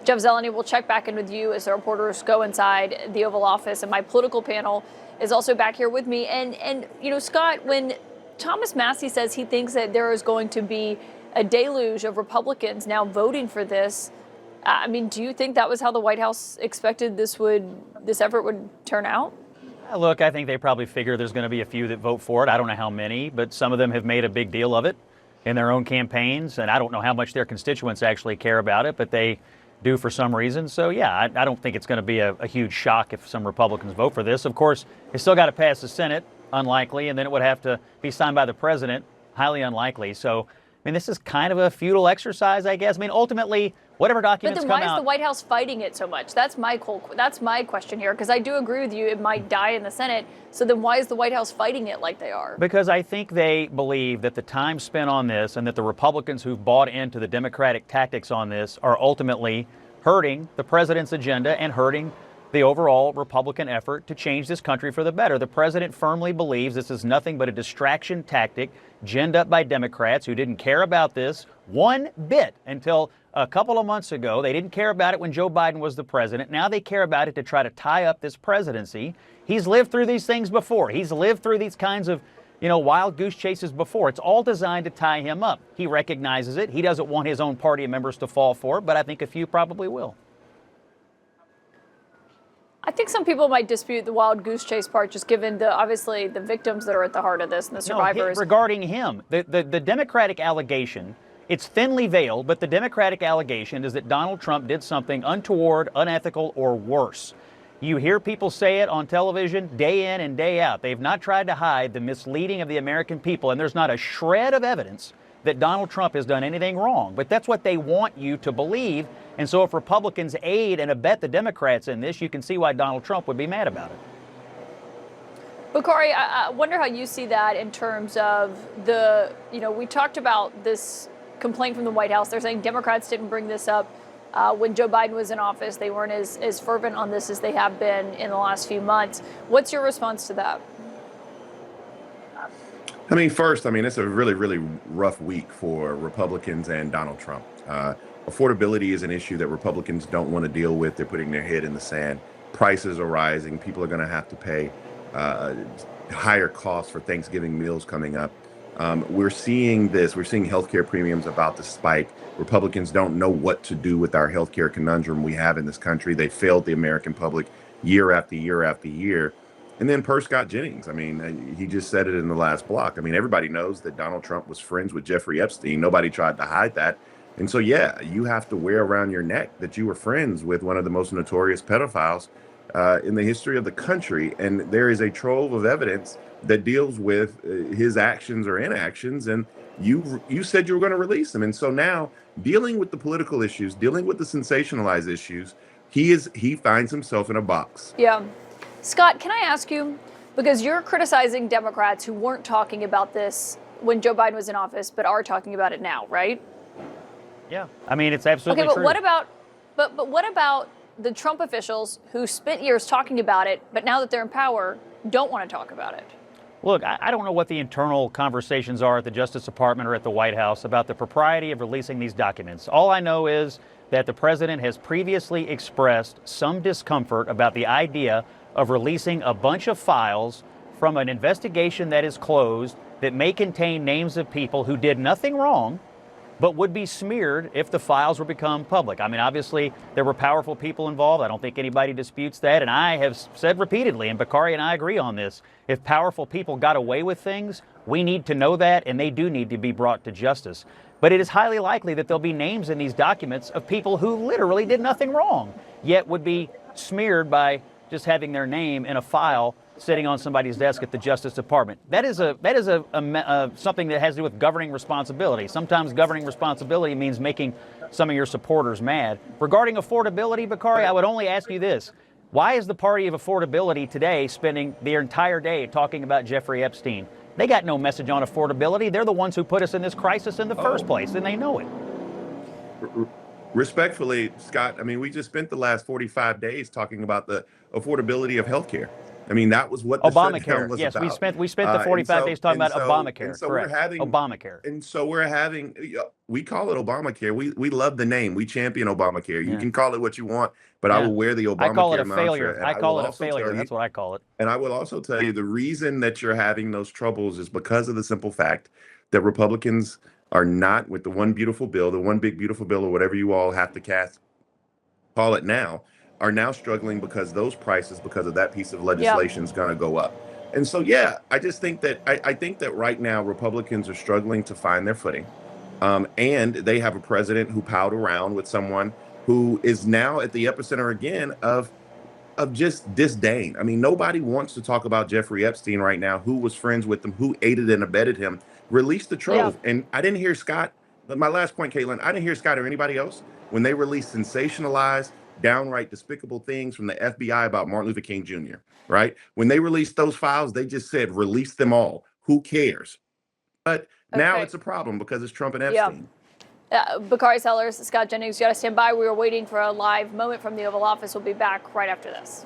Jeff Zeleny, will check back in with you as the reporters go inside the Oval Office, and my political panel is also back here with me. And you know, Scott, when Thomas Massie says he thinks that there is going to be a deluge of Republicans now voting for this, I mean, do you think that was how the White House expected this effort would turn out? Look, I think they probably figure there's going to be a few that vote for it. I don't know how many, but some of them have made a big deal of it in their own campaigns, and I don't know how much their constituents actually care about it, but they do for some reason. So, yeah, I don't think it's going to be a huge shock if some Republicans vote for this. Of course, it's still got to pass the Senate, unlikely, and then it would have to be signed by the president, highly unlikely. So, I mean, this is kind of a futile exercise, I guess. I mean, ultimately, whatever documents come out. But then why is the White House fighting it so much? That's my question here, because I do agree with you. It might die in the Senate. So then why is the White House fighting it like they are? Because I think they believe that the time spent on this and that the Republicans who've bought into the Democratic tactics on this are ultimately hurting the president's agenda and hurting the overall Republican effort to change this country for the better. The president firmly believes this is nothing but a distraction tactic ginned up by Democrats who didn't care about this one bit until a couple of months ago. They didn't care about it when Joe Biden was the president. Now they care about it to try to tie up this presidency. He's lived through these things before. He's lived through these kinds of, wild goose chases before. It's all designed to tie him up. He recognizes it. He doesn't want his own party members to fall for it, but I think a few probably will. I think some people might dispute the wild goose chase part, just given obviously the victims that are at the heart of this and the survivors. No, regarding him, the Democratic allegation, it's thinly veiled, but the Democratic allegation is that Donald Trump did something untoward, unethical, or worse. You hear people say it on television day in and day out. They've not tried to hide the misleading of the American people, and there's not a shred of evidence that Donald Trump has done anything wrong. But that's what they want you to believe. And so if Republicans aid and abet the Democrats in this, you can see why Donald Trump would be mad about it. Bakari, I wonder how you see that in terms of we talked about this complaint from the White House. They're saying Democrats didn't bring this up when Joe Biden was in office. They weren't as fervent on this as they have been in the last few months. What's your response to that? I mean, first, it's a really, really rough week for Republicans and Donald Trump. Affordability is an issue that Republicans don't want to deal with. They're putting their head in the sand. Prices are rising. People are going to have to pay higher costs for Thanksgiving meals coming up. We're seeing this. We're seeing healthcare premiums about to spike. Republicans don't know what to do with our healthcare conundrum we have in this country. They failed the American public year after year after year. And then per Scott Jennings, he just said it in the last block. Everybody knows that Donald Trump was friends with Jeffrey Epstein. Nobody tried to hide that. And so, yeah, you have to wear around your neck that you were friends with one of the most notorious pedophiles in the history of the country. And there is a trove of evidence that deals with his actions or inactions. And you said you were going to release him. And so now, dealing with the political issues, dealing with the sensationalized issues, he finds himself in a box. Yeah. Scott, can I ask you, because you're criticizing Democrats who weren't talking about this when Joe Biden was in office, but are talking about it now, right? Yeah, it's absolutely true. Okay, but what about the Trump officials who spent years talking about it, but now that they're in power, don't want to talk about it? Look, I don't know what the internal conversations are at the Justice Department or at the White House about the propriety of releasing these documents. All I know is that the president has previously expressed some discomfort about the idea of releasing a bunch of files from an investigation that is closed that may contain names of people who did nothing wrong, but would be smeared if the files were become public. Obviously, there were powerful people involved. I don't think anybody disputes that. And I have said repeatedly, and Bakari and I agree on this, if powerful people got away with things, we need to know that, and they do need to be brought to justice. But it is highly likely that there'll be names in these documents of people who literally did nothing wrong, yet would be smeared by just having their name in a file sitting on somebody's desk at the Justice Department. That is something that has to do with governing responsibility. Sometimes governing responsibility means making some of your supporters mad. Regarding affordability, Bakari, I would only ask you this. Why is the party of affordability today spending their entire day talking about Jeffrey Epstein? They got no message on affordability. They're the ones who put us in this crisis in the first place, and they know it. Respectfully, Scott, we just spent the last 45 days talking about the affordability of healthcare. I mean, that was what the shutdown Obamacare. was Yes, about. we spent the 45 days talking about Obamacare. and so we're Correct. having Obamacare. and so we're having we call it Obamacare. We love the name. We champion Obamacare. You Yeah. can call it what you want, but I Yeah. will wear the I call it a Obamacare failure. mantra. And I I call will it a also tell failure. you, That's what I call it. and I will also tell you the reason that you're having those troubles is because of the simple fact that Republicans are not with the one beautiful bill, the one big beautiful bill, or whatever you all have to call it now, are now struggling because those prices, because of that piece of legislation, is going to go up. And so, yeah, I just think that I think that right now Republicans are struggling to find their footing, and they have a president who palled around with someone who is now at the epicenter again of just disdain. I mean, nobody wants to talk about Jeffrey Epstein right now, who was friends with him, who aided and abetted him, released the trove. And I didn't hear Scott, my last point, Caitlin, I didn't hear Scott or anybody else when they released sensationalized, downright despicable things from the FBI about Martin Luther King Jr., right? When they released those files, they just said, release them all. Who cares? But now it's a problem because it's Trump and Epstein. Bakari Sellers, Scott Jennings, you got to stand by. We are waiting for a live moment from the Oval Office. We'll be back right after this.